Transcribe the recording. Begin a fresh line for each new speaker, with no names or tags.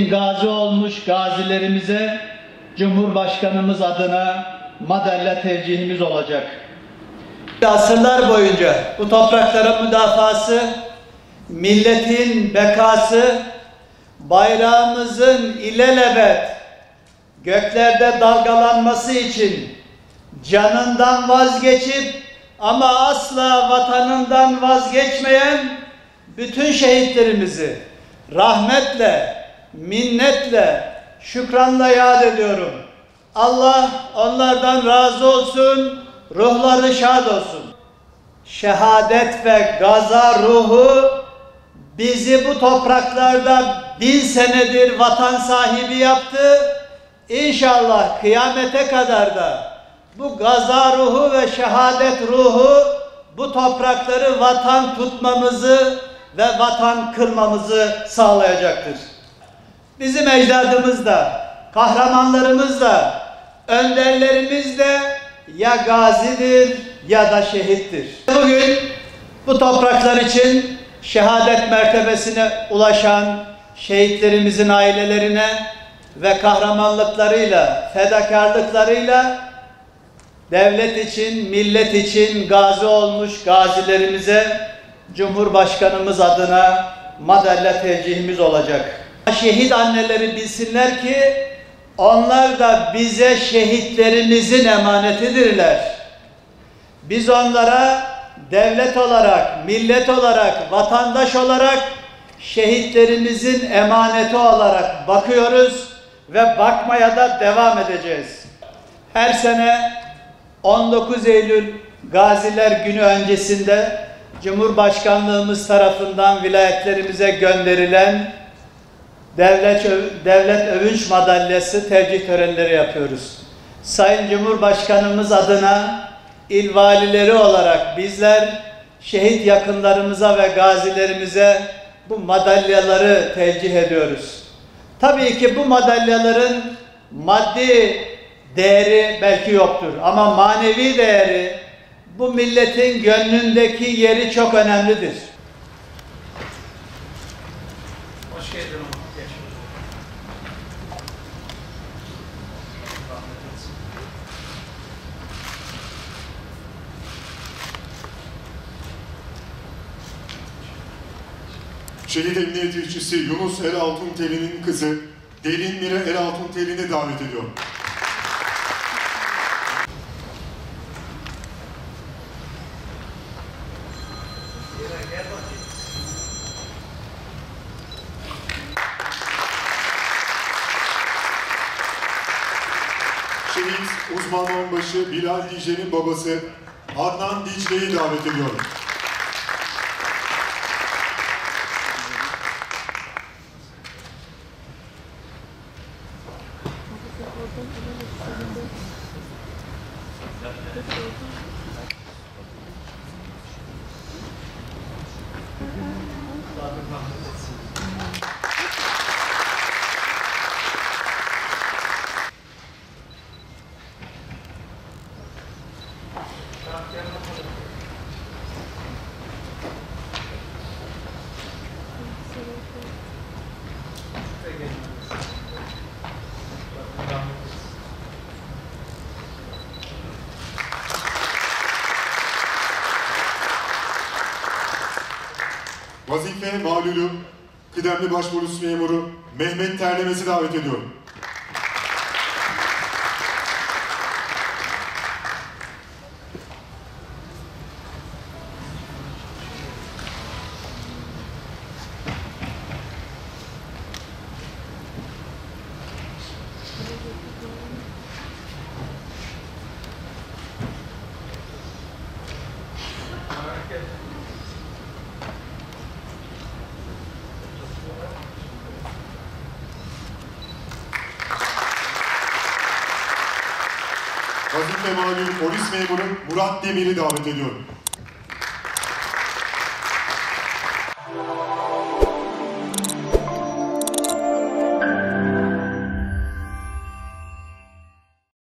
Gazi olmuş gazilerimize Cumhurbaşkanımız adına madalya tevcihimiz olacak.
Asırlar boyunca bu toprakların müdafası, milletin bekası, bayrağımızın ilelebet göklerde dalgalanması için canından vazgeçip ama asla vatanından vazgeçmeyen bütün şehitlerimizi rahmetle, minnetle, şükranla yad ediyorum. Allah onlardan razı olsun, ruhları şad olsun. Şehadet ve gaza ruhu bizi bu topraklarda 1000 senedir vatan sahibi yaptı. İnşallah kıyamete kadar da bu gaza ruhu ve şehadet ruhu bu toprakları vatan tutmamızı ve vatan kılmamızı sağlayacaktır. Bizim ecdadımız da, kahramanlarımız da, önderlerimiz de ya gazidir ya da şehittir. Bugün bu topraklar için şehadet mertebesine ulaşan şehitlerimizin ailelerine ve kahramanlıklarıyla, fedakarlıklarıyla devlet için, millet için gazi olmuş gazilerimize Cumhurbaşkanımız adına madalya tevcihimiz olacak. Şehit anneleri bilsinler ki onlar da bize şehitlerimizin emanetidirler. Biz onlara devlet olarak, millet olarak, vatandaş olarak şehitlerimizin emaneti olarak bakıyoruz ve bakmaya da devam edeceğiz. Her sene 19 Eylül Gaziler Günü öncesinde Cumhurbaşkanlığımız tarafından vilayetlerimize gönderilen Devlet Övünç Madalyası tevcih törenleri yapıyoruz. Sayın Cumhurbaşkanımız adına il valileri olarak bizler şehit yakınlarımıza ve gazilerimize bu madalyaları tevcih ediyoruz. Tabii ki bu madalyaların maddi değeri belki yoktur ama manevi değeri, bu milletin gönlündeki yeri çok önemlidir.
Hoş geldin.
Şehit Emniyet İşçisi Yunus Eraltunteli'nin kızı Derin Mire Eraltunteli'ni davet ediyorum. Şehit uzman onbaşı Bilal Dicle'nin babası Adnan Dicle'yi davet ediyorum. Vazife malulü kıdemli başpolis memuru Mehmet Terlemez'i davet ediyorum. Vazife malum polis memuru Murat Demir'i davet ediyorum.